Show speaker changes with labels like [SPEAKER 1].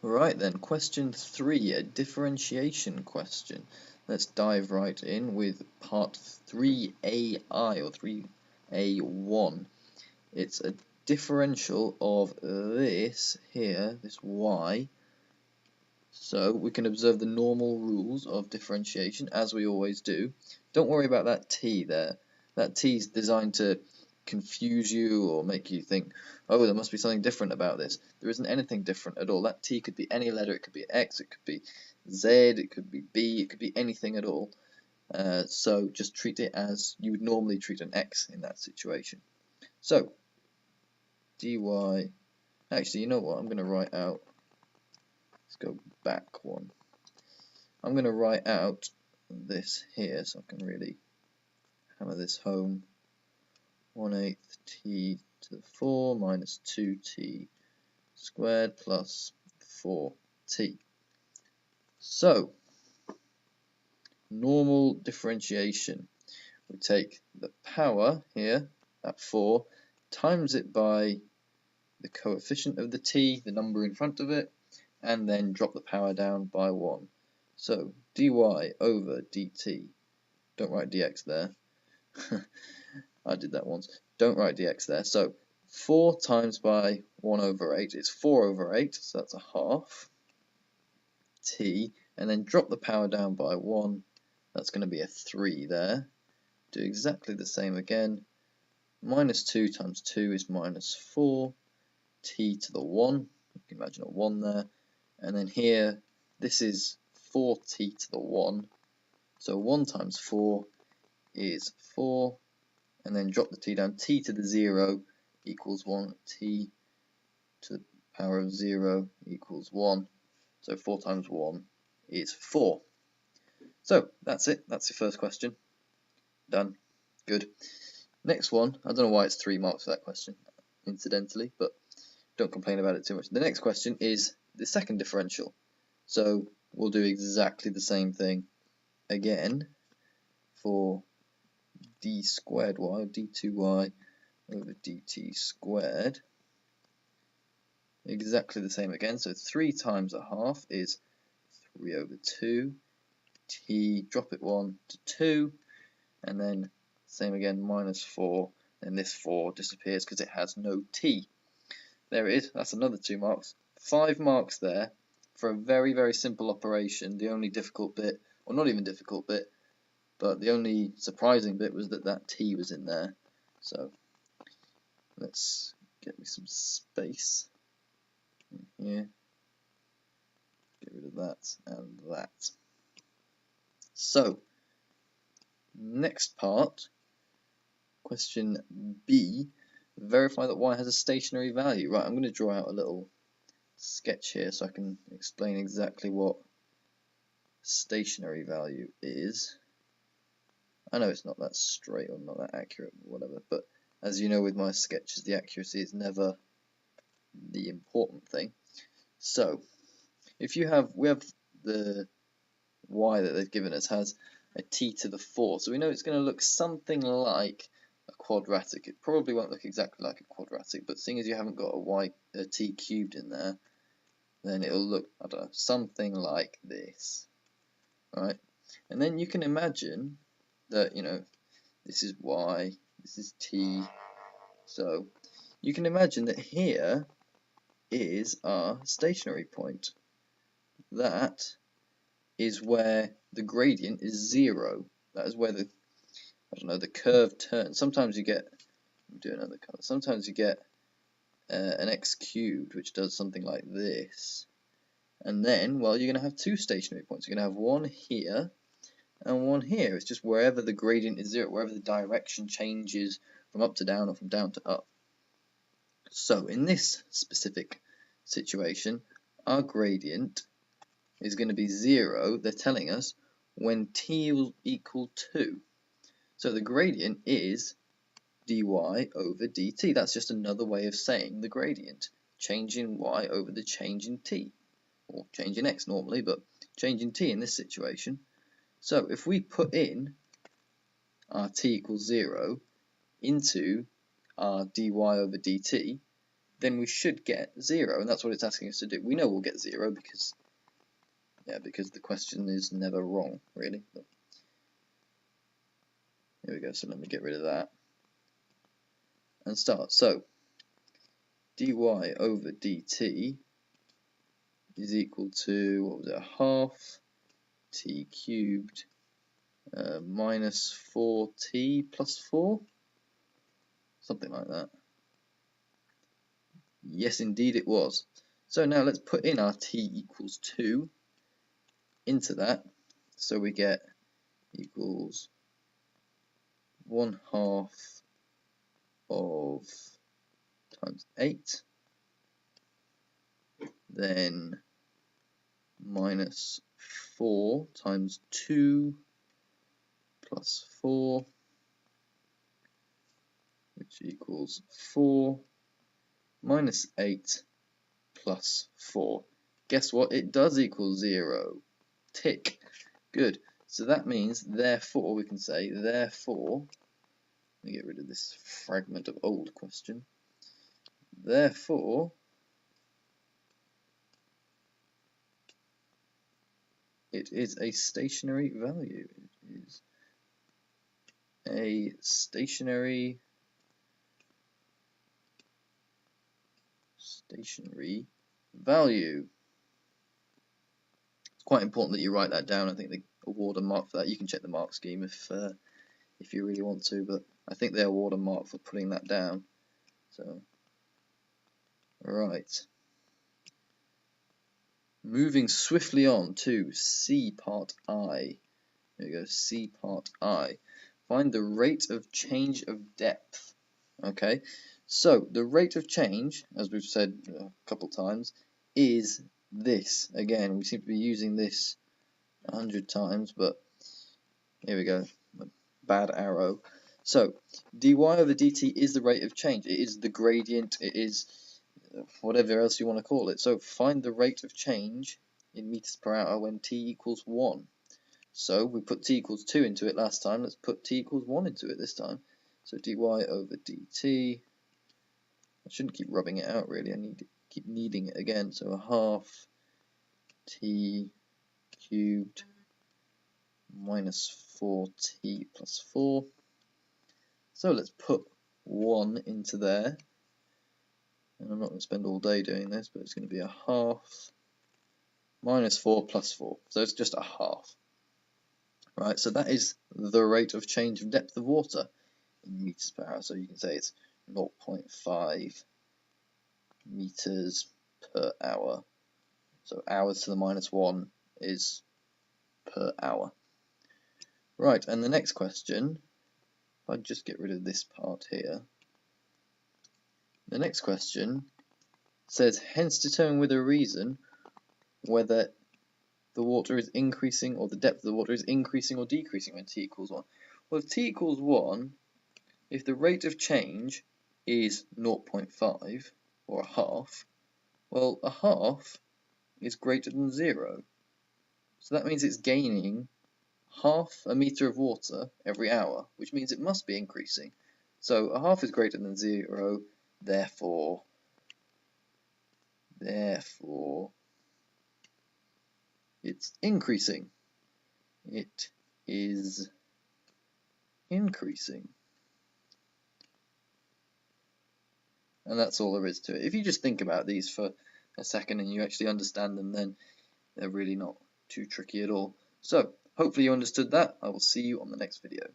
[SPEAKER 1] Right then, question 3, a differentiation question. Let's dive right in with part 3AI or 3A1. It's a differential of this here, this y. So we can observe the normal rules of differentiation as we always do. Don't worry about that t there. That t is designed to confuse you or make you think, oh, there must be something different about this. There isn't anything different at all. That t could be any letter. It could be x, it could be z, it could be b, it could be anything at all. So just treat it as you would normally treat an x in that situation. So dy, actually, you know what, I'm going to write out, let's go back one. I'm going to write out this here so I can really hammer this home. 1/8 t to the 4 minus 2t squared plus 4t. So, normal differentiation. We take the power here, at 4, times it by the coefficient of the t, the number in front of it, and then drop the power down by 1. So, dy over dt, don't write dx there, I did that once, don't write dx there, so 4 times by 1 over 8 is 4 over 8, so that's a half, t, and then drop the power down by 1, that's going to be a 3 there. Do exactly the same again, minus 2 times 2 is minus 4, t to the 1, you can imagine a 1 there, and then here, this is 4t to the 1, so 1 times 4 is 4, and then drop the t down, t to the 0 equals 1, t to the power of 0 equals 1, so 4 times 1 is 4. So that's it, that's your first question, done, good. Next one, I don't know why it's 3 marks for that question, incidentally, but don't complain about it too much. The next question is the second differential, so we'll do exactly the same thing again for d squared y, or d2y over dt squared. Exactly the same again, so 3 times a half is 3 over 2, t, drop it 1 to 2, and then same again, minus 4, and this 4 disappears because it has no t. There it is, that's another 2 marks. 5 marks there for a very, very simple operation. The only difficult bit, or not even difficult bit, but the only surprising bit was that that t was in there. So let's get me some space in here. Get rid of that and that. So, next part, question B, verify that y has a stationary value. Right, I'm going to draw out a little sketch here so I can explain exactly what stationary value is. I know it's not that straight or not that accurate or whatever, but as you know with my sketches, the accuracy is never the important thing. So, if you have, we have the y that they've given us has a t to the 4, so we know it's going to look something like a quadratic. It probably won't look exactly like a quadratic, but seeing as you haven't got a t cubed in there, then it'll look, I don't know, something like this, right? And then you can imagine that, you know, this is y, this is t, so you can imagine that here is our stationary point. That is where the gradient is 0. That is where the, I don't know, the curve turns. Sometimes you get, do another colour, sometimes you get an x cubed, which does something like this. And then, well, you're going to have 2 stationary points. You're going to have one here and one here. It's just wherever the gradient is 0, wherever the direction changes from up to down or from down to up. So in this specific situation, our gradient is going to be 0, they're telling us, when t will equal 2. So the gradient is dy over dt. That's just another way of saying the gradient. Change in y over the change in t. Or change in x normally, but change in t in this situation. So if we put in our t equals 0 into our dy over dt, then we should get 0, and that's what it's asking us to do. We know we'll get 0 because, because the question is never wrong, really. But here we go, so let me get rid of that and start. So, dy over dt is equal to, what was it, half t cubed minus 4t plus 4? Something like that. Yes, indeed it was. So now let's put in our t equals 2 into that. So we get equals 1/2 of times 8, then minus 4 times 2 plus 4, which equals 4 minus 8 plus 4. Guess what? It does equal 0. Tick. Good. So that means, therefore, we can say, therefore, let me get rid of this fragment of old question. Therefore, it is a stationary value. It is a stationary value. It's quite important that you write that down. I think they award a mark for that. You can check the mark scheme if you really want to, but I think they award a mark for putting that down. So, right. Moving swiftly on to C part I. There we go, C part I. Find the rate of change of depth. Okay, so the rate of change, as we've said a couple times, is this. Again, we seem to be using this 100 times, but here we go, bad arrow. So dy over dt is the rate of change. It is the gradient. It is whatever else you want to call it. So find the rate of change in meters per hour when t equals 1. So we put t equals 2 into it last time. Let's put t equals 1 into it this time. So dy over dt. I shouldn't keep rubbing it out really. I need to keep kneading it again. So 1/2 t cubed minus 4t plus 4. So let's put 1 into there. And I'm not going to spend all day doing this, but it's going to be 1/2 minus 4 plus 4. So it's just 1/2. Right, so that is the rate of change of depth of water in meters per hour. So you can say it's 0.5 meters per hour. So hours to the minus 1 is per hour. Right, and the next question, if I just get rid of this part here. The next question says, hence determine with a reason whether the water is increasing or the depth of the water is increasing or decreasing when t equals 1. Well, if t equals 1, if the rate of change is 0.5 or 1/2, well, 1/2 is greater than 0. So that means it's gaining 1/2 a meter of water every hour, which means it must be increasing. So 1/2 is greater than 0, therefore it's increasing. It is increasing. And that's all there is to it. If you just think about these for a second and you actually understand them, then they're really not too tricky at all. So, hopefully you understood that. I will see you on the next video.